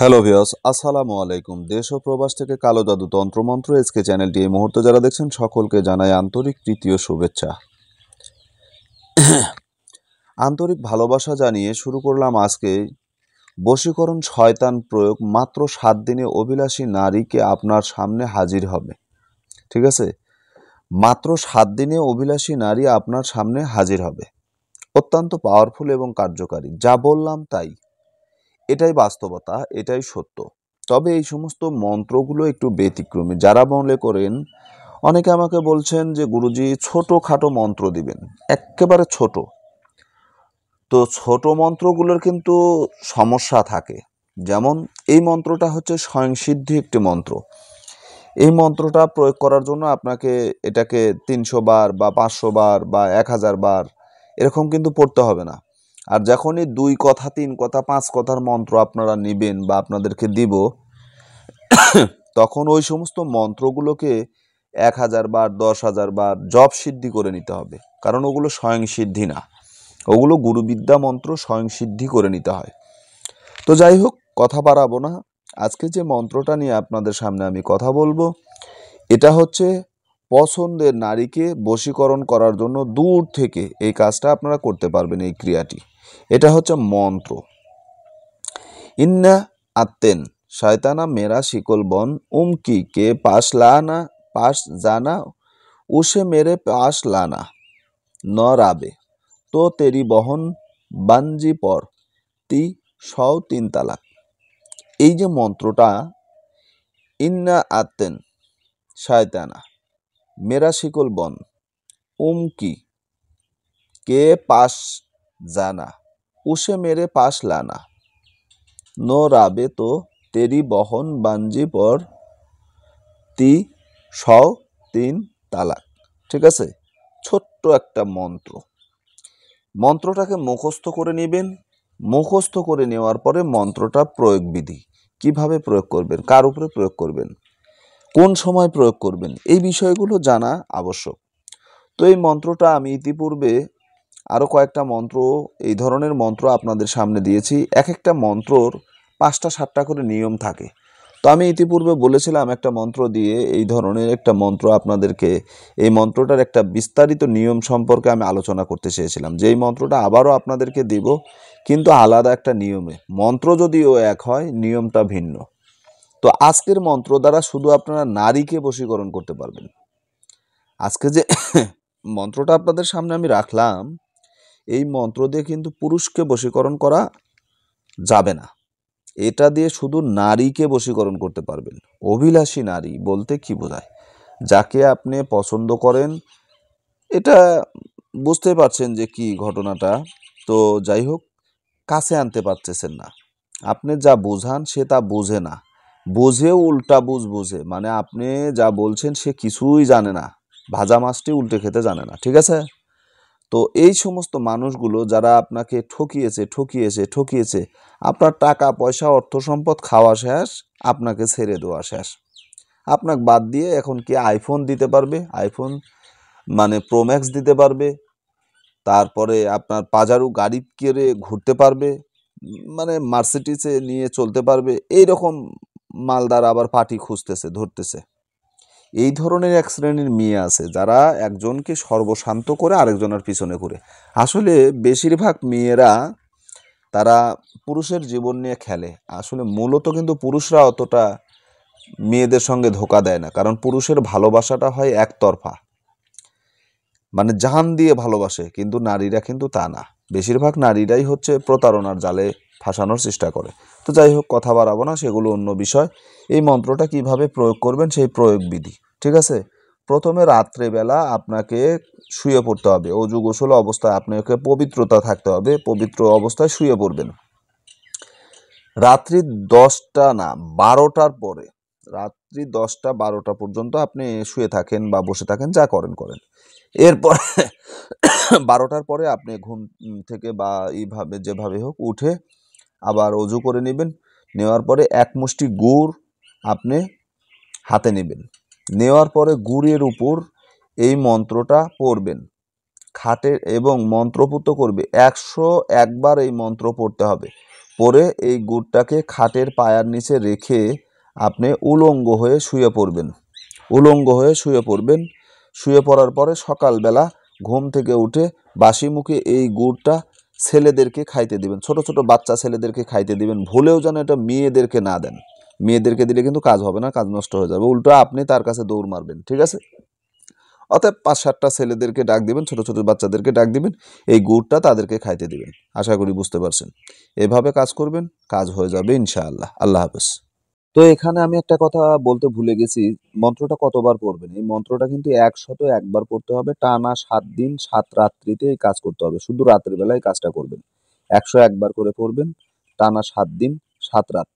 Hello viewers, আসসালামু আলাইকুম। দেশ ও প্রবাস থেকে কালো জাদু তন্ত্রমন্ত্র এসকে চ্যানেলটি এই মুহূর্তে যারা দেখছেন সকলকে জানাই আন্তরিক প্রীতি ও শুভেচ্ছা। আন্তরিক ভালোবাসা জানিয়ে শুরু করলাম আজকে বশীকরণ শয়তান প্রয়োগ। মাত্র 7 দিনে অভিলাষী নারীকে আপনার সামনে হাজির হবে। ঠিক আছে, মাত্র 7 দিনে অভিলাষী নারী আপনার সামনে হাজির হবে। অত্যন্ত পাওয়ারফুল এবং কার্যকারী। যা বললাম তাই, এটাই বাস্তবতা, এটাই সত্য। তবে এই সমস্ত মন্ত্রগুলো একটু ব্যতিক্রমী। যারা মনে করেন, অনেকে আমাকে বলছেন যে গুরুজি ছোটোখাটো মন্ত্র দিবেন, একেবারে ছোট। তো ছোট মন্ত্রগুলোর কিন্তু সমস্যা থাকে। যেমন এই মন্ত্রটা হচ্ছে স্বয়ংসিদ্ধি একটি মন্ত্র। এই মন্ত্রটা প্রয়োগ করার জন্য আপনাকে এটাকে 300 বার বা 500 বার বা 1000 বার এরকম কিন্তু পড়তে হবে না। আর যখনই 2 কথা 3 কথা 5 কথার মন্ত্র আপনারা নেবেন বা আপনাদেরকে দিব, তখন ওই সমস্ত মন্ত্রগুলোকে 1000 বার 10,000 বার জপ সিদ্ধি করে নিতে হবে। কারণ ওগুলো স্বয়ং সিদ্ধি না, ওগুলো গুরুবিদ্যা মন্ত্র, স্বয়ং সিদ্ধি করে নিতে হয়। তো যাই হোক, কথা বাড়াবো না। আজকে যে মন্ত্রটা নিয়ে আপনাদের সামনে আমি কথা বলবো, এটা হচ্ছে পছন্দের নারীকে বশীকরণ করার জন্য দূর থেকে এই কাজটা আপনারা করতে পারবেন। এই ক্রিয়াটি, এটা হচ্ছে মন্ত্র। ইন্না আত্তেন শয়তানা মেরা শিকল বন উমকি কে পাশ লানা পাশ জানা উসে মেরে পাশ লানা ন রাবে তো তেরি বহন বাঞ্জি পর তি সও 3 তালাক। এই যে মন্ত্রটা, ইন্না আত্তেন শয়তানা মেরা শিকল বন উমকি কে পাশ জানা উসে মেরে পাশ লানা নো রাবে তো তেরি বহন বাঞ্জি পর তি সও 3 তালাক। ঠিক আছে, ছোট্ট একটা মন্ত্র। মন্ত্রটাকে মুখস্থ করে নেবেন। মুখস্থ করে নেওয়ার পরে মন্ত্রটা প্রয়োগ বিধি, কিভাবে প্রয়োগ করবেন, কার উপরে প্রয়োগ করবেন, কোন সময় প্রয়োগ করবেন, এই বিষয়গুলো জানা আবশ্যক। তো এই মন্ত্রটা আমি ইতিপূর্বে আরও কয়েকটা মন্ত্র, এই ধরনের মন্ত্র আপনাদের সামনে দিয়েছি। এক একটা মন্ত্রর 5টা 7টা করে নিয়ম থাকে। তো আমি ইতিপূর্বে বলেছিলাম একটা মন্ত্র দিয়ে এই ধরনের একটা মন্ত্র আপনাদেরকে, এই মন্ত্রটার একটা বিস্তারিত নিয়ম সম্পর্কে আমি আলোচনা করতে চেয়েছিলাম, যে এই মন্ত্রটা আবারও আপনাদেরকে দিব, কিন্তু আলাদা একটা নিয়মে। মন্ত্র যদিও এক হয়, নিয়মটা ভিন্ন। তো আজকের মন্ত্র দ্বারা শুধু আপনারা নারীকে বশীকরণ করতে পারবেন। আজকে যে মন্ত্রটা আপনাদের সামনে আমি রাখলাম, এই মন্ত্র দিয়ে কিন্তু পুরুষকে বশীকরণ করা যাবে না। এটা দিয়ে শুধু নারীকে বশীকরণ করতে পারবেন। অভিলাষী নারী বলতে কি বোঝায়? যাকে আপনি পছন্দ করেন। এটা বুঝতে পারছেন যে কি ঘটনাটা। তো যাই হোক, কাছে আনতে পারতেছেন না। আপনি যা বোঝান সে তা বোঝে না, বোঝেও উল্টা বুঝে। মানে আপনি যা বলছেন সে কিছুই জানে না, ভাজা মাছটি উল্টে খেতে জানে না। ঠিক আছে, তো এই সমস্ত মানুষগুলো যারা আপনাকে ঠকিয়েছে, আপনার টাকা পয়সা অর্থ সম্পদ খাওয়া শেষ, আপনাকে ছেড়ে দেওয়া শেষ। আপনাকে বাদ দিয়ে এখন কি আইফোন দিতে পারবে, আইফোন মানে প্রো ম্যাক্স দিতে পারবে, তারপরে আপনার পাজারু গাড়ি কেড়ে ঘুরতে পারবে, মানে মার্সিডিসে নিয়ে চলতে পারবে। এই রকম মালদার আবার পার্টি খুঁজতেছে, ধরতেছে। এই ধরনের এক শ্রেণীর মেয়ে আছে যারা একজনকে সর্বশান্ত করে আরেকজনের পিছনে ঘুরে। আসলে বেশিরভাগ মেয়েরা তারা পুরুষের জীবন নিয়ে খেলে। আসলে মূলত কিন্তু পুরুষরা অতটা মেয়েদের সঙ্গে ধোঁকা দেয় না, কারণ পুরুষের ভালোবাসাটা হয় একতরফা, মানে জান দিয়ে ভালোবাসে। কিন্তু নারীরা কিন্তু তা না, বেশিরভাগ নারীরাই হচ্ছে প্রতারণার জালে ফাঁসানোর চেষ্টা করে। তো যাই হোক, কথা বাড়াবো না, সেগুলো অন্য বিষয়। এই মন্ত্রটা কিভাবে প্রয়োগ করবেন সেই প্রয়োগ বিধি। ঠিক আছে, প্রথমে রাত্রেবেলা আপনাকে শুয়ে পড়তে হবে। অজু গোসল অবস্থায় আপনাকে পবিত্রতা থাকতে হবে, পবিত্র অবস্থায় শুয়ে পড়বেন। রাত্রি 10টা না 12টার পরে, রাত্রি 10টা 12টা পর্যন্ত আপনি শুয়ে থাকেন বা বসে থাকেন, যা করেন করেন। এরপর 12টার পরে আপনি ঘুম থেকে বা এইভাবে যেভাবে হোক উঠে আবার অজু করে নেবেন। নেওয়ার পরে এক মুষ্টি গুড় আপনি হাতে নেবেন। নেওয়ার পরে গুড়ের উপর এই মন্ত্রটা পড়বেন খাটে এবং মন্ত্রপুত করবে। 101 বার এই মন্ত্র পড়তে হবে। পরে এই গুড়টাকে খাটের পায়ার নিচে রেখে আপনি উলঙ্গ হয়ে শুয়ে পড়বেন। উলঙ্গ হয়ে শুয়ে পড়বেন। শুয়ে পড়ার পরে সকালবেলা ঘুম থেকে উঠে বাসি মুখে এই গুড়টা ছেলেদেরকে খাইতে দিবেন, ছোট ছোট বাচ্চা ছেলেদেরকে খাইতে দিবেন। ভুলেও যেন এটা মেয়েদেরকে না দেন। মেয়েদেরকে দিলে কিন্তু কাজ হবে না, কাজ নষ্ট হয়ে যাবে, উল্টো আপনি তার কাছে দৌড় মারবেন। ঠিক আছে? অতএব ৫-৭টা ছেলেদেরকে ডাক দিবেন, ছোট ছোট বাচ্চাদেরকে ডাক দিবেন, এই গুড়টা তাদেরকে খাইতে দিবেন। আশা করি বুঝতে পারছেন। এভাবে কাজ করবেন, কাজ হয়ে যাবে ইনশাআল্লাহ। আল্লাহ হাফেজ। তো এখানে আমি একটা কথা বলতে ভুলে গেছি, মন্ত্রটা কতবার পড়বেন? এই মন্ত্রটা কিন্তু ১০১ বার পড়তে হবে, টানা ৭ দিন ৭ রাত্রিতে এই কাজ করতে হবে। শুধু রাতের বেলায় কাজটা করবেন। ১০১ বার করে পড়বেন, টানা ৭ দিন ৭ রাত।